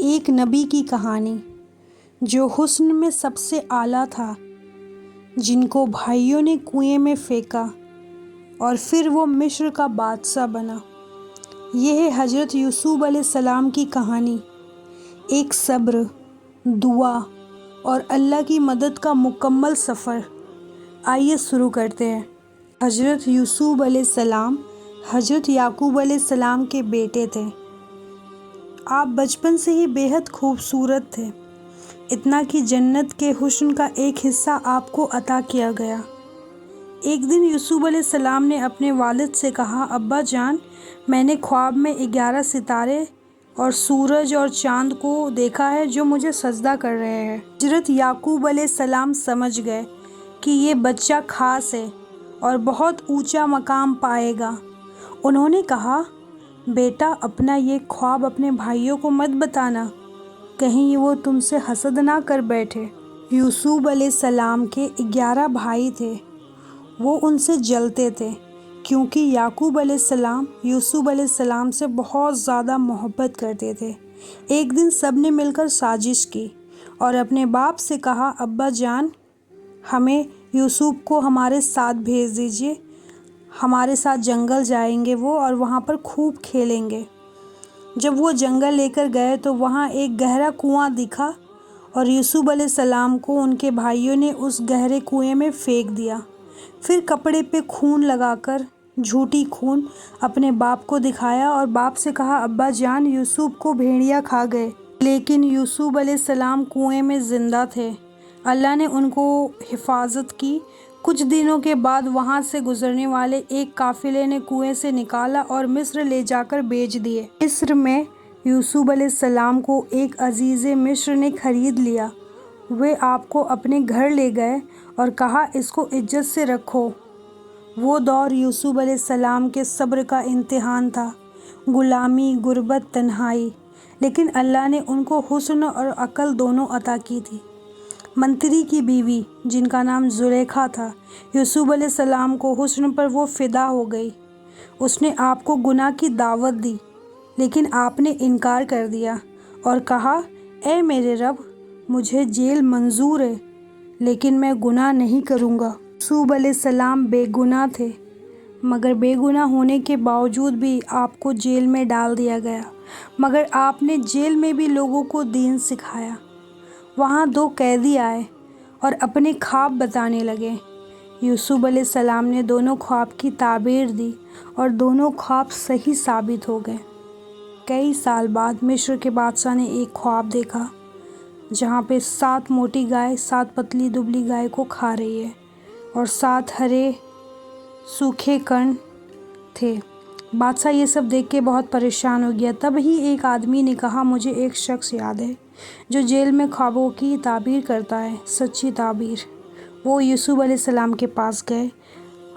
ایک نبی کی کہانی جو حسن میں سب سے اعلیٰ تھا، جن کو بھائیوں نے کنویں میں پھینکا اور پھر وہ مصر کا بادشاہ بنا۔ یہ ہے حضرت یوسف علیہ السلام کی کہانی، ایک صبر، دعا اور اللہ کی مدد کا مکمل سفر۔ آئیے شروع کرتے ہیں۔ حضرت یوسف علیہ السلام حضرت یعقوب علیہ السلام کے بیٹے تھے۔ آپ بچپن سے ہی بے حد خوبصورت تھے، اتنا کہ جنت کے حسن کا ایک حصہ آپ کو عطا کیا گیا۔ ایک دن یوسف علیہ السلام نے اپنے والد سے کہا، ابا جان، میں نے خواب میں 11 ستارے اور سورج اور چاند کو دیکھا ہے جو مجھے سجدہ کر رہے ہیں۔ حضرت یعقوب علیہ السلام سمجھ گئے کہ یہ بچہ خاص ہے اور بہت اونچا مقام پائے گا۔ انہوں نے کہا، بیٹا، اپنا یہ خواب اپنے بھائیوں کو مت بتانا، کہیں وہ تم سے حسد نہ کر بیٹھے۔ یوسف علیہ السلام کے 11 بھائی تھے، وہ ان سے جلتے تھے کیونکہ یعقوب علیہ السلام یوسف علیہ السلام سے بہت زیادہ محبت کرتے تھے۔ ایک دن سب نے مل کر سازش کی اور اپنے باپ سے کہا، ابا جان، ہمیں یوسف کو ہمارے ساتھ بھیج دیجیے، ہمارے ساتھ جنگل جائیں گے وہ اور وہاں پر خوب کھیلیں گے۔ جب وہ جنگل لے کر گئے تو وہاں ایک گہرا کنواں دکھا اور یوسف علیہ السلام کو ان کے بھائیوں نے اس گہرے کنویں میں پھینک دیا۔ پھر کپڑے پہ خون لگا کر جھوٹی خون اپنے باپ کو دکھایا اور باپ سے کہا، ابا جان، یوسف کو بھیڑیا کھا گئے۔ لیکن یوسف علیہ السلام کنویں میں زندہ تھے، اللہ نے ان کو حفاظت کی۔ کچھ دنوں کے بعد وہاں سے گزرنے والے ایک قافلے نے کنویں سے نکالا اور مصر لے جا کر بیچ دیے۔ مصر میں یوسف علیہ السلام کو ایک عزیز مصر نے خرید لیا۔ وہ آپ کو اپنے گھر لے گئے اور کہا، اس کو عزت سے رکھو۔ وہ دور یوسف علیہ السلام کے صبر کا امتحان تھا، غلامی، غربت، تنہائی، لیکن اللہ نے ان کو حسن اور عقل دونوں عطا کی تھی۔ منتری کی بیوی، جن کا نام زلیخا تھا، یوسف علیہ السلام کو حسن پر وہ فدا ہو گئی۔ اس نے آپ کو گناہ کی دعوت دی، لیکن آپ نے انکار کر دیا اور کہا، اے میرے رب، مجھے جیل منظور ہے لیکن میں گناہ نہیں کروں گا۔ یوسف علیہ السلام بے گناہ تھے، مگر بے گناہ ہونے کے باوجود بھی آپ کو جیل میں ڈال دیا گیا، مگر آپ نے جیل میں بھی لوگوں کو دین سکھایا۔ وہاں 2 قیدی آئے اور اپنے خواب بتانے لگے۔ یوسف علیہ السلام نے دونوں خواب کی تعبیر دی اور دونوں خواب صحیح ثابت ہو گئے۔ کئی سال بعد مصر کے بادشاہ نے ایک خواب دیکھا جہاں پہ 7 موٹی گائے 7 پتلی دبلی گائے کو کھا رہی ہے اور 7 ہرے سوکھے کن تھے۔ بادشاہ یہ سب دیکھ کے بہت پریشان ہو گیا۔ تب ہی ایک آدمی نے کہا، مجھے ایک شخص یاد ہے جو جیل میں خوابوں کی تعبیر کرتا ہے، سچی تعبیر۔ وہ یوسف علیہ السلام کے پاس گئے،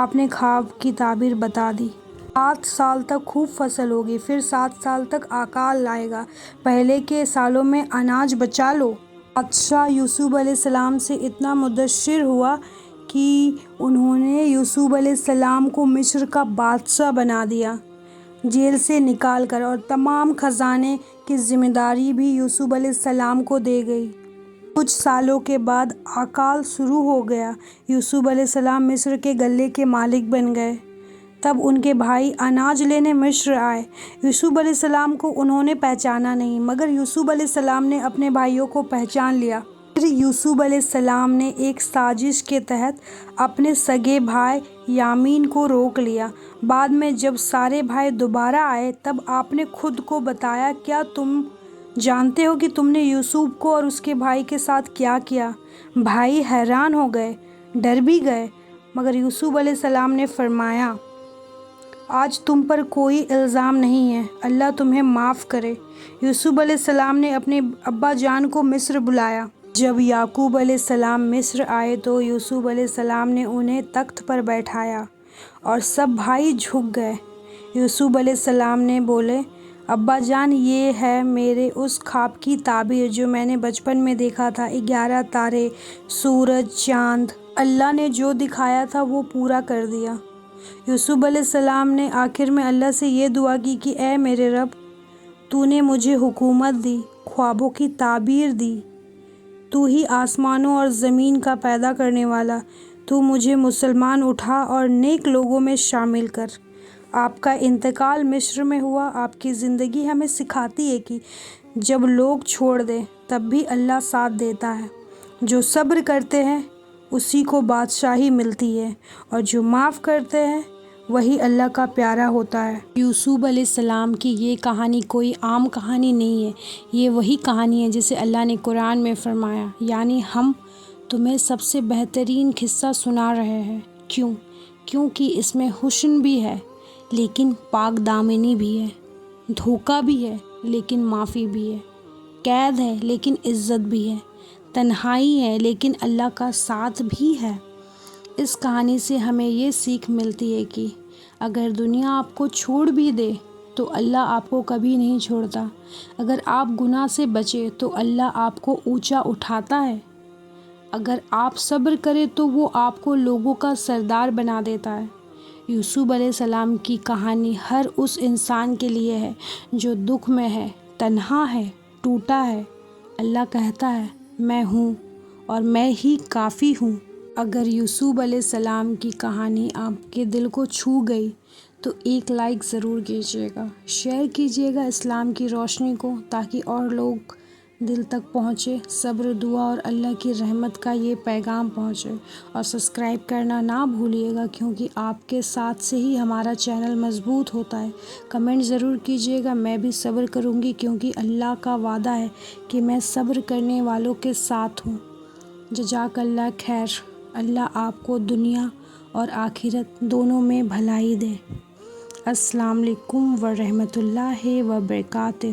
آپ نے خواب کی تعبیر بتا دی۔ 7 سال تک خوب فصل ہوگی، پھر 7 سال تک اکال آئے گا، پہلے کے سالوں میں اناج بچا لو۔ بادشاہ یوسف علیہ السلام سے اتنا متاثر ہوا کہ انہوں نے یوسف علیہ السلام کو مصر کا بادشاہ بنا دیا، جیل سے نکال کر، اور تمام خزانے کی ذمہ داری بھی یوسف علیہ السلام کو دے گئی۔ کچھ سالوں کے بعد اکال شروع ہو گیا، یوسف علیہ السلام مصر کے غلے کے مالک بن گئے۔ تب ان کے بھائی اناج لینے مصر آئے۔ یوسف علیہ السلام کو انہوں نے پہچانا نہیں، مگر یوسف علیہ السلام نے اپنے بھائیوں کو پہچان لیا۔ پھر یوسف علیہ السلام نے ایک سازش کے تحت اپنے سگے بھائی یامین کو روک لیا۔ بعد میں جب سارے بھائی دوبارہ آئے تب آپ نے خود کو بتایا، کیا تم جانتے ہو کہ تم نے یوسف کو اور اس کے بھائی کے ساتھ کیا کیا؟ بھائی حیران ہو گئے، ڈر بھی گئے، مگر یوسف علیہ السلام نے فرمایا، آج تم پر کوئی الزام نہیں ہے، اللہ تمہیں معاف کرے۔ یوسف علیہ السلام نے اپنے ابا جان کو مصر بلایا۔ جب یعقوب علیہ السلام مصر آئے تو یوسف علیہ السلام نے انہیں تخت پر بیٹھایا اور سب بھائی جھک گئے۔ یوسف علیہ السلام نے بولے، ابا جان، یہ ہے میرے اس خواب کی تعبیر جو میں نے بچپن میں دیکھا تھا۔ 11 تارے، سورج، چاند، اللہ نے جو دکھایا تھا وہ پورا کر دیا۔ یوسف علیہ السلام نے آخر میں اللہ سے یہ دعا کی کہ اے میرے رب، تو نے مجھے حکومت دی، خوابوں کی تعبیر دی، تو ہی آسمانوں اور زمین کا پیدا کرنے والا، تو مجھے مسلمان اٹھا اور نیک لوگوں میں شامل کر۔ آپ کا انتقال مصر میں ہوا۔ آپ کی زندگی ہمیں سکھاتی ہے کہ جب لوگ چھوڑ دیں تب بھی اللہ ساتھ دیتا ہے۔ جو صبر کرتے ہیں اسی کو بادشاہی ملتی ہے، اور جو معاف کرتے ہیں وہی اللہ کا پیارا ہوتا ہے۔ یوسف علیہ السلام کی یہ کہانی کوئی عام کہانی نہیں ہے، یہ وہی کہانی ہے جسے اللہ نے قرآن میں فرمایا، یعنی ہم تمہیں سب سے بہترین قصہ سنا رہے ہیں۔ کیوں؟ کیونکہ اس میں حسن بھی ہے لیکن پاک دامنی بھی ہے، دھوکہ بھی ہے لیکن معافی بھی ہے، قید ہے لیکن عزت بھی ہے، تنہائی ہے لیکن اللہ کا ساتھ بھی ہے۔ اس کہانی سے ہمیں یہ سیکھ ملتی ہے کہ اگر دنیا آپ کو چھوڑ بھی دے تو اللہ آپ کو کبھی نہیں چھوڑتا۔ اگر آپ گناہ سے بچے تو اللہ آپ کو اونچا اٹھاتا ہے۔ اگر آپ صبر کریں تو وہ آپ کو لوگوں کا سردار بنا دیتا ہے۔ یوسف علیہ السلام کی کہانی ہر اس انسان کے لیے ہے جو دکھ میں ہے، تنہا ہے، ٹوٹا ہے۔ اللہ کہتا ہے میں ہوں اور میں ہی کافی ہوں۔ اگر یوسف علیہ السلام کی کہانی آپ کے دل کو چھو گئی تو ایک لائک ضرور کیجیے گا، شیئر کیجیے گا اسلام کی روشنی کو تاکہ اور لوگ دل تک پہنچے، صبر، دعا اور اللہ کی رحمت کا یہ پیغام پہنچے۔ اور سبسکرائب کرنا نہ بھولیے گا کیونکہ آپ کے ساتھ سے ہی ہمارا چینل مضبوط ہوتا ہے۔ کمنٹ ضرور کیجیے گا، میں بھی صبر کروں گی کیونکہ اللہ کا وعدہ ہے کہ میں صبر کرنے والوں کے ساتھ ہوں۔ جزاک اللہ خیر۔ اللہ آپ کو دنیا اور آخرت دونوں میں بھلائی دے۔ السلام علیکم ورحمۃ اللہ وبرکاتہ۔